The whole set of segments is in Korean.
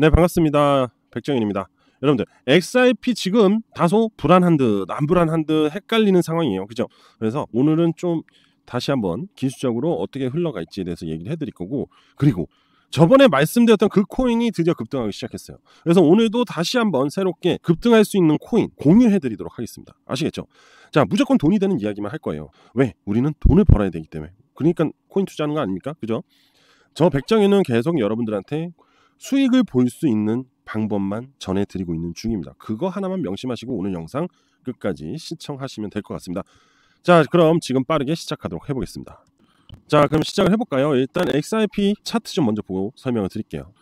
네, 반갑습니다. 백정현입니다. 여러분들, XRP 지금 다소 불안한 듯, 안 불안한 듯 헷갈리는 상황이에요. 그죠? 그래서 오늘은 좀 다시 한번 기술적으로 어떻게 흘러갈지에 대해서 얘기를 해드릴 거고, 그리고 저번에 말씀드렸던 그 코인이 드디어 급등하기 시작했어요. 그래서 오늘도 다시 한번 새롭게 급등할 수 있는 코인 공유해드리도록 하겠습니다. 아시겠죠? 자, 무조건 돈이 되는 이야기만 할 거예요. 왜? 우리는 돈을 벌어야 되기 때문에. 그러니까 코인 투자하는 거 아닙니까? 그죠? 저 백정현은 계속 여러분들한테 수익을 볼 수 있는 방법만 전해드리고 있는 중입니다. 그거 하나만 명심하시고 오늘 영상 끝까지 시청하시면 될 것 같습니다. 자, 그럼 지금 빠르게 시작하도록 해보겠습니다. 자, 그럼 시작을 해볼까요? 일단 XRP 차트 좀 먼저 보고 설명을 드릴게요.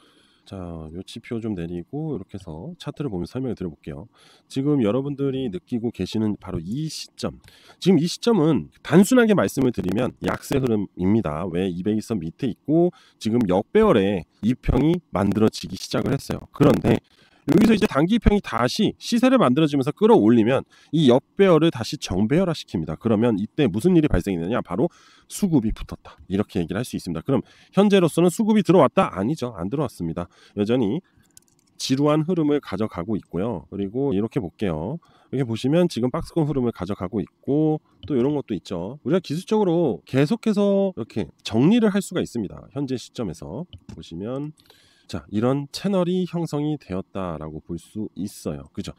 자, 요 지표 좀 내리고 이렇게 해서 차트를 보면서 설명을 드려볼게요. 지금 여러분들이 느끼고 계시는 바로 이 시점, 지금 이 시점은 단순하게 말씀을 드리면 약세 흐름입니다. 왜 200일선 밑에 있고 지금 역배열의 이평이 만들어지기 시작을 했어요. 그런데 여기서 이제 단기평이 다시 시세를 만들어지면서 끌어올리면 이 역배열을 다시 정배열화 시킵니다. 그러면 이때 무슨 일이 발생이 되냐? 바로 수급이 붙었다. 이렇게 얘기를 할 수 있습니다. 그럼 현재로서는 수급이 들어왔다? 아니죠. 안 들어왔습니다. 여전히 지루한 흐름을 가져가고 있고요. 그리고 이렇게 볼게요. 이렇게 보시면 지금 박스권 흐름을 가져가고 있고 또 이런 것도 있죠. 우리가 기술적으로 계속해서 이렇게 정리를 할 수가 있습니다. 현재 시점에서 보시면 자, 이런 채널이 형성이 되었다라고 볼 수 있어요. 그죠?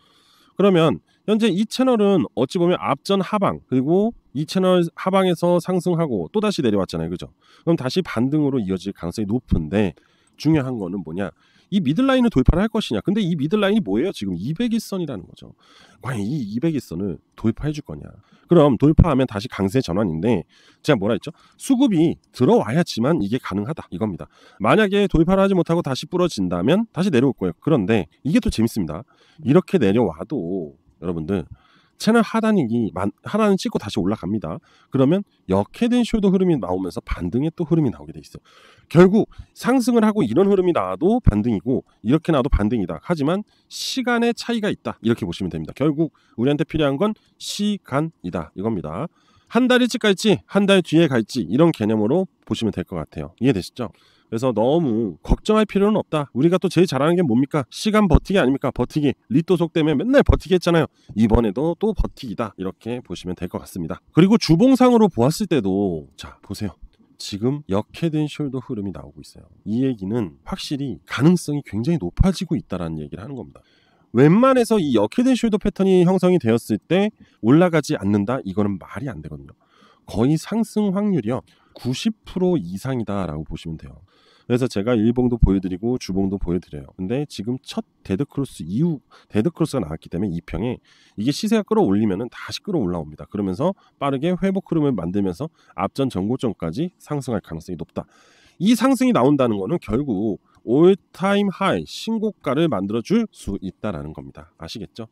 그러면 현재 이 채널은 어찌 보면 앞전 하방, 그리고 이 채널 하방에서 상승하고 또다시 내려왔잖아요. 그죠? 그럼 다시 반등으로 이어질 가능성이 높은데 중요한 거는 뭐냐? 이 미들라인을 돌파를 할 것이냐? 근데 이 미들라인이 뭐예요? 지금 200일선이라는 거죠. 과연 이 200일선을 돌파해 줄 거냐? 그럼 돌파하면 다시 강세 전환인데 제가 뭐라 했죠? 수급이 들어와야지만 이게 가능하다 이겁니다. 만약에 돌파를 하지 못하고 다시 부러진다면 다시 내려올 거예요. 그런데 이게 또 재밌습니다. 이렇게 내려와도 여러분들 채널 하단을 찍고 다시 올라갑니다. 그러면 역헤드앤 숄더 흐름이 나오면서 반등의 또 흐름이 나오게 돼 있어요. 결국 상승을 하고 이런 흐름이 나와도 반등이고 이렇게 나와도 반등이다. 하지만 시간의 차이가 있다. 이렇게 보시면 됩니다. 결국 우리한테 필요한 건 시간이다. 이겁니다. 한 달 일찍 갈지 한 달 뒤에 갈지 이런 개념으로 보시면 될 것 같아요. 이해되시죠? 그래서 너무 걱정할 필요는 없다. 우리가 또 제일 잘하는 게 뭡니까? 시간 버티기 아닙니까? 버티기. 리또속 때문에 맨날 버티기 했잖아요. 이번에도 또 버티기다. 이렇게 보시면 될 것 같습니다. 그리고 주봉상으로 보았을 때도 자, 보세요. 지금 역헤드앤숄더 흐름이 나오고 있어요. 이 얘기는 확실히 가능성이 굉장히 높아지고 있다는 얘기를 하는 겁니다. 웬만해서 이 역헤드앤숄더 패턴이 형성이 되었을 때 올라가지 않는다? 이거는 말이 안 되거든요. 거의 상승 확률이요 90% 이상이다라고 보시면 돼요. 그래서 제가 일봉도 보여드리고 주봉도 보여드려요. 근데 지금 첫 데드크로스 이후 데드크로스가 나왔기 때문에 이 평에 이게 시세가 끌어올리면은 다시 끌어올라옵니다. 그러면서 빠르게 회복 흐름을 만들면서 앞전 전고점까지 상승할 가능성이 높다. 이 상승이 나온다는 거는 결국 올타임 하이 신고가를 만들어줄 수 있다라는 겁니다. 아시겠죠?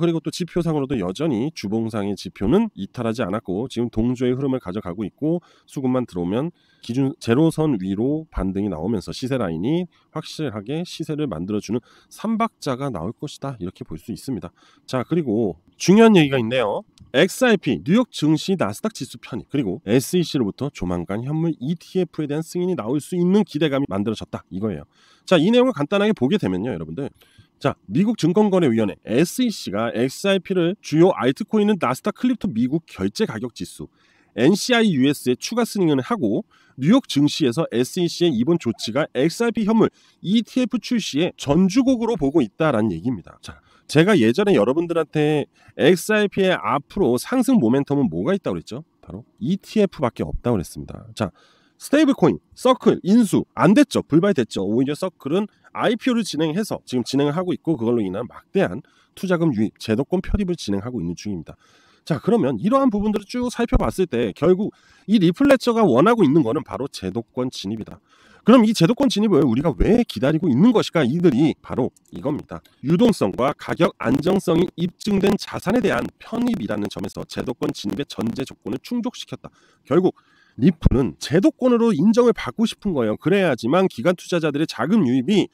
그리고 또 지표상으로도 여전히 주봉상의 지표는 이탈하지 않았고 지금 동조의 흐름을 가져가고 있고 수급만 들어오면 기준 제로선 위로 반등이 나오면서 시세 라인이 확실하게 시세를 만들어주는 삼박자가 나올 것이다. 이렇게 볼 수 있습니다. 자, 그리고 중요한 얘기가 있네요. XRP, 뉴욕 증시 나스닥 지수 편입, 그리고 SEC로부터 조만간 현물 ETF에 대한 승인이 나올 수 있는 기대감이 만들어졌다. 이거예요. 자, 이 내용을 간단하게 보게 되면요. 여러분들. 자, 미국 증권거래위원회 SEC가 XRP를 주요 알트코인은 나스닥 클립토 미국 결제 가격 지수 NCI US에 추가 승인을 하고 뉴욕 증시에서 SEC의 이번 조치가 XRP 현물 ETF 출시의 전주곡으로 보고 있다라는 얘기입니다. 자, 제가 예전에 여러분들한테 XRP의 앞으로 상승 모멘텀은 뭐가 있다고 그랬죠? 바로 ETF밖에 없다고 그랬습니다. 자, 스테이블 코인, 서클, 인수 안 됐죠. 불발됐죠. 오히려 서클은 IPO를 진행해서 지금 진행을 하고 있고 그걸로 인한 막대한 투자금 유입, 제도권 편입을 진행하고 있는 중입니다. 자, 그러면 이러한 부분들을 쭉 살펴봤을 때 결국 이 리플레처가 원하고 있는 거는 바로 제도권 진입이다. 그럼 이 제도권 진입을 우리가 왜 기다리고 있는 것일까? 이들이 바로 이겁니다. 유동성과 가격 안정성이 입증된 자산에 대한 편입이라는 점에서 제도권 진입의 전제 조건을 충족시켰다. 결국 리플은 제도권으로 인정을 받고 싶은 거예요. 그래야지만 기관 투자자들의 자금 유입이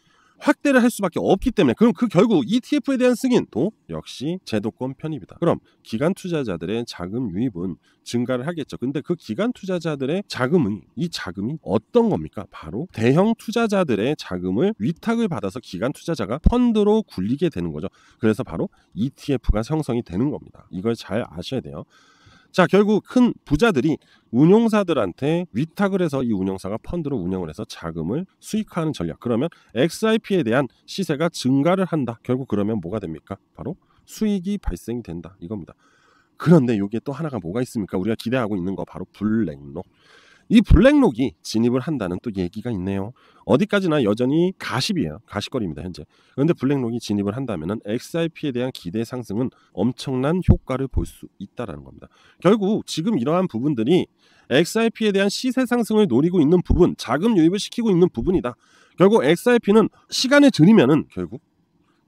확대를 할 수밖에 없기 때문에 그럼 그 결국 ETF에 대한 승인도 역시 제도권 편입이다. 그럼 기관 투자자들의 자금 유입은 증가를 하겠죠. 근데 그 기관 투자자들의 이 자금이 어떤 겁니까? 바로 대형 투자자들의 자금을 위탁을 받아서 기관 투자자가 펀드로 굴리게 되는 거죠. 그래서 바로 ETF가 형성이 되는 겁니다. 이걸 잘 아셔야 돼요. 자, 결국 큰 부자들이 운용사들한테 위탁을 해서 이 운용사가 펀드로 운영을 해서 자금을 수익화하는 전략. 그러면 XIP에 대한 시세가 증가를 한다. 결국 그러면 뭐가 됩니까? 바로 수익이 발생이 된다. 이겁니다. 그런데 여기에 또 하나가 뭐가 있습니까? 우리가 기대하고 있는 거 바로 블랙록. 이 블랙록이 진입을 한다는 또 얘기가 있네요. 어디까지나 여전히 가십이에요. 가십거리입니다, 현재. 그런데 블랙록이 진입을 한다면 XIP에 대한 기대 상승은 엄청난 효과를 볼 수 있다는 겁니다. 결국 지금 이러한 부분들이 XIP에 대한 시세 상승을 노리고 있는 부분, 자금 유입을 시키고 있는 부분이다. 결국 XIP는 시간을 들이면은 결국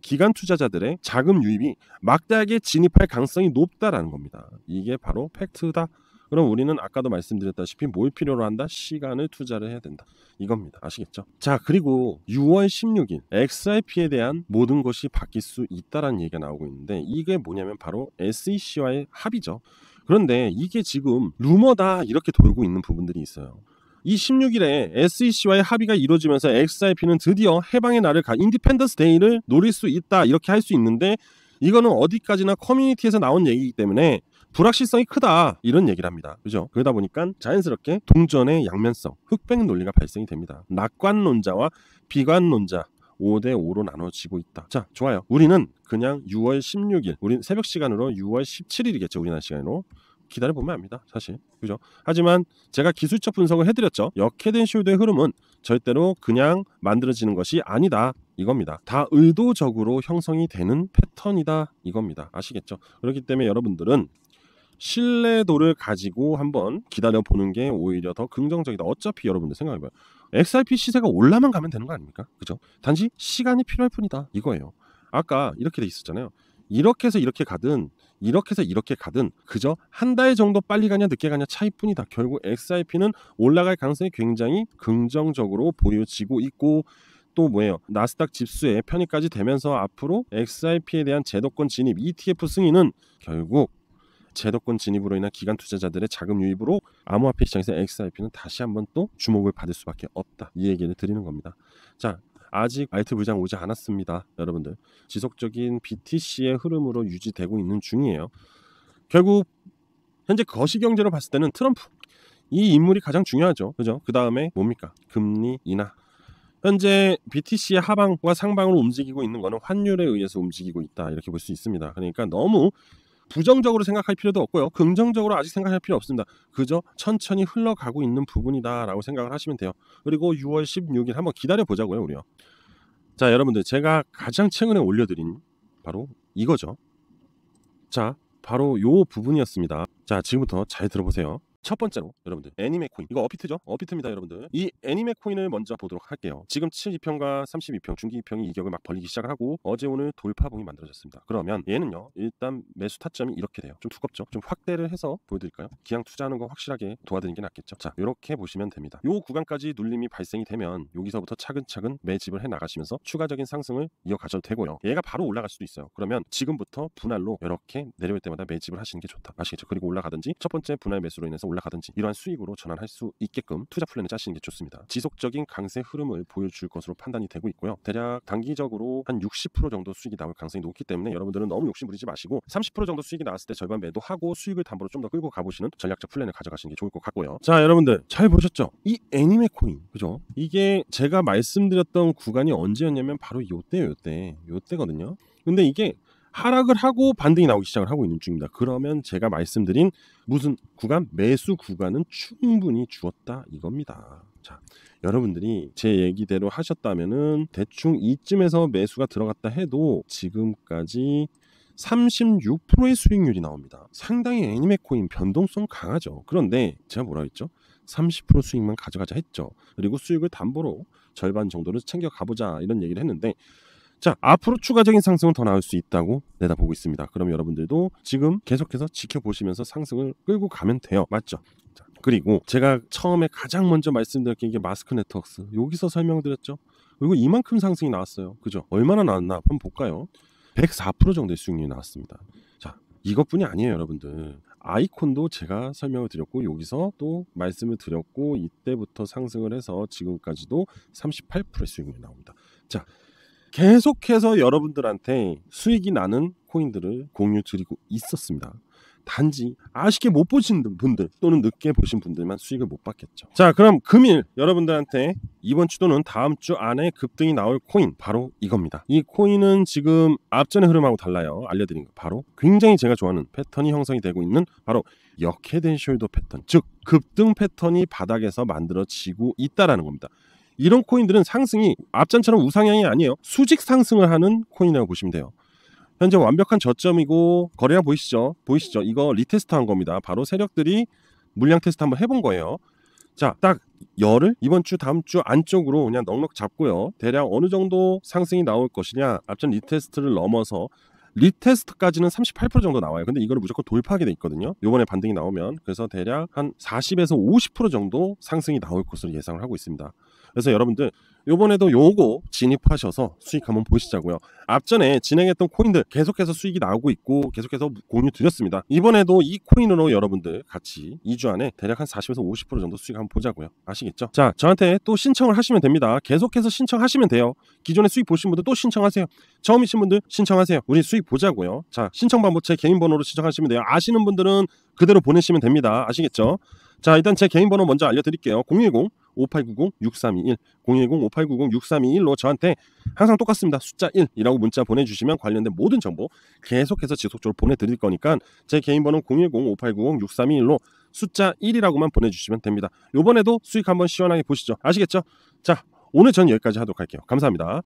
기관 투자자들의 자금 유입이 막대하게 진입할 가능성이 높다라는 겁니다. 이게 바로 팩트다. 그럼 우리는 아까도 말씀드렸다시피 뭘 필요로 한다? 시간을 투자를 해야 된다. 이겁니다. 아시겠죠? 자, 그리고 6월 16일 XIP에 대한 모든 것이 바뀔 수 있다라는 얘기가 나오고 있는데 이게 뭐냐면 바로 SEC와의 합의죠. 그런데 이게 지금 루머다 이렇게 돌고 있는 부분들이 있어요. 이 16일에 SEC와의 합의가 이루어지면서 XIP는 드디어 해방의 날을 인디펜던스 데이를 노릴 수 있다 이렇게 할 수 있는데 이거는 어디까지나 커뮤니티에서 나온 얘기이기 때문에 불확실성이 크다 이런 얘기를 합니다. 그죠? 그러다 보니까 자연스럽게 동전의 양면성, 흑백 논리가 발생이 됩니다. 낙관론자와 비관론자 5대5로 나눠지고 있다. 자, 좋아요. 우리는 그냥 6월 16일, 우리 새벽 시간으로 6월 17일이겠죠. 우리나라 시간으로. 기다려보면 압니다. 사실. 그죠? 하지만 제가 기술적 분석을 해드렸죠. 역헤드앤숄더의 흐름은 절대로 그냥 만들어지는 것이 아니다. 이겁니다. 다 의도적으로 형성이 되는 패턴이다. 이겁니다. 아시겠죠? 그렇기 때문에 여러분들은 신뢰도를 가지고 한번 기다려보는 게 오히려 더 긍정적이다. 어차피 여러분들 생각해봐요. XRP 시세가 올라만 가면 되는 거 아닙니까? 그죠? 단지 시간이 필요할 뿐이다. 이거예요. 아까 이렇게 돼 있었잖아요. 이렇게 해서 이렇게 가든 이렇게 해서 이렇게 가든 그저 한 달 정도 빨리 가냐 늦게 가냐 차이뿐이다. 결국 XRP는 올라갈 가능성이 굉장히 긍정적으로 보여지고 있고 또 뭐예요? 나스닥 지수의 편입까지 되면서 앞으로 XRP에 대한 제도권 진입, ETF 승인은 결국 제도권 진입으로 인한 기관 투자자들의 자금 유입으로 암호화폐 시장에서 XRP는 다시 한번 또 주목을 받을 수밖에 없다. 이 얘기를 드리는 겁니다. 자, 아직 알트 불장 오지 않았습니다. 여러분들 지속적인 BTC의 흐름으로 유지되고 있는 중이에요. 결국 현재 거시경제로 봤을 때는 트럼프 이 인물이 가장 중요하죠. 그죠? 그 다음에 뭡니까? 금리 인하. 현재 BTC의 하방과 상방으로 움직이고 있는 것은 환율에 의해서 움직이고 있다. 이렇게 볼 수 있습니다. 그러니까 너무 부정적으로 생각할 필요도 없고요. 긍정적으로 아직 생각할 필요 없습니다. 그저 천천히 흘러가고 있는 부분이다라고 생각을 하시면 돼요. 그리고 6월 16일 한번 기다려보자고요. 우리요. 자, 여러분들 제가 가장 최근에 올려드린 바로 이거죠. 자, 바로 요 부분이었습니다. 자, 지금부터 잘 들어보세요. 첫 번째로 여러분들 애니메 코인 이거 어피트죠? 어피트입니다. 여러분들 이 애니메 코인을 먼저 보도록 할게요. 지금 72평과 32평 중기 2평이 이격을 막 벌리기 시작을 하고 어제 오늘 돌파봉이 만들어졌습니다. 그러면 얘는요 일단 매수 타점이 이렇게 돼요. 좀 두껍죠? 좀 확대를 해서 보여드릴까요? 기왕 투자하는 거 확실하게 도와드리는 게 낫겠죠. 자, 이렇게 보시면 됩니다. 요 구간까지 눌림이 발생이 되면 여기서부터 차근차근 매집을 해 나가시면서 추가적인 상승을 이어가셔도 되고요. 얘가 바로 올라갈 수도 있어요. 그러면 지금부터 분할로 이렇게 내려올 때마다 매집을 하시는 게 좋다. 아시겠죠? 그리고 올라가든지 첫 번째 분할 매수로 인해서 올라가든지 이러한 수익으로 전환할 수 있게끔 투자 플랜을 짜시는 게 좋습니다. 지속적인 강세 흐름을 보여줄 것으로 판단이 되고 있고요. 대략 단기적으로 한 60% 정도 수익이 나올 가능성이 높기 때문에 여러분들은 너무 욕심 부리지 마시고 30% 정도 수익이 나왔을 때 절반 매도하고 수익을 담보로 좀 더 끌고 가보시는 전략적 플랜을 가져가시는 게 좋을 것 같고요. 자, 여러분들 잘 보셨죠? 이 애니메 코인 그죠? 이게 제가 말씀드렸던 구간이 언제였냐면 바로 요때거든요. 근데 이게 하락을 하고 반등이 나오기 시작을 하고 있는 중입니다. 그러면 제가 말씀드린 무슨 구간? 매수 구간은 충분히 주었다 이겁니다. 자, 여러분들이 제 얘기대로 하셨다면은 대충 이쯤에서 매수가 들어갔다 해도 지금까지 36%의 수익률이 나옵니다. 상당히 애니메 코인 변동성 강하죠. 그런데 제가 뭐라 했죠? 30% 수익만 가져가자 했죠. 그리고 수익을 담보로 절반 정도를 챙겨 가보자 이런 얘기를 했는데 자, 앞으로 추가적인 상승은 더 나올 수 있다고 내다보고 있습니다. 그럼 여러분들도 지금 계속해서 지켜보시면서 상승을 끌고 가면 돼요. 맞죠? 자, 그리고 제가 처음에 가장 먼저 말씀드렸던 게 마스크 네트워크스 여기서 설명드렸죠. 그리고 이만큼 상승이 나왔어요. 그죠? 얼마나 나왔나 한번 볼까요? 104% 정도의 수익률이 나왔습니다. 자, 이것뿐이 아니에요, 여러분들. 아이콘도 제가 설명을 드렸고 여기서 또 말씀을 드렸고 이때부터 상승을 해서 지금까지도 38%의 수익률이 나옵니다. 자, 계속해서 여러분들한테 수익이 나는 코인들을 공유 드리고 있었습니다. 단지 아쉽게 못 보신 분들 또는 늦게 보신 분들만 수익을 못 받겠죠. 자, 그럼 금일 여러분들한테 이번 주 또는 다음 주 안에 급등이 나올 코인 바로 이겁니다. 이 코인은 지금 앞전의 흐름하고 달라요. 알려드린 거 바로 굉장히 제가 좋아하는 패턴이 형성이 되고 있는 바로 역헤드 숄더 패턴, 즉 급등 패턴이 바닥에서 만들어지고 있다라는 겁니다. 이런 코인들은 상승이 앞전처럼 우상향이 아니에요. 수직 상승을 하는 코인이라고 보시면 돼요. 현재 완벽한 저점이고 거래량 보이시죠? 이거 리테스트한 겁니다. 바로 세력들이 물량 테스트 한번 해본 거예요. 자, 딱 열을 이번 주 다음 주 안쪽으로 그냥 넉넉 잡고요. 대략 어느 정도 상승이 나올 것이냐, 앞전 리테스트를 넘어서 리테스트까지는 38% 정도 나와요. 근데 이거를 무조건 돌파하게 돼 있거든요. 요번에 반등이 나오면. 그래서 대략 한 40에서 50% 정도 상승이 나올 것으로 예상을 하고 있습니다. 그래서 여러분들 요번에도 요거 진입하셔서 수익 한번 보시자고요. 앞전에 진행했던 코인들 계속해서 수익이 나오고 있고 계속해서 공유 드렸습니다. 이번에도 이 코인으로 여러분들 같이 2주 안에 대략 한 40에서 50% 정도 수익 한번 보자고요. 아시겠죠? 자, 저한테 또 신청을 하시면 됩니다. 계속해서 신청하시면 돼요. 기존에 수익 보신 분들 또 신청하세요. 처음이신 분들 신청하세요. 우리 수익 보자고요. 자, 신청 방법 제 개인 번호로 신청하시면 돼요. 아시는 분들은 그대로 보내시면 됩니다. 아시겠죠? 자, 일단 제 개인 번호 먼저 알려드릴게요. 010-5890-6321 010-5890-6321로 저한테 항상 똑같습니다. 숫자 1이라고 문자 보내주시면 관련된 모든 정보 계속해서 지속적으로 보내드릴 거니까 제 개인 번호 010-5890-6321로 숫자 1이라고만 보내주시면 됩니다. 요번에도 수익 한번 시원하게 보시죠. 아시겠죠? 자, 오늘 전 여기까지 하도록 할게요. 감사합니다.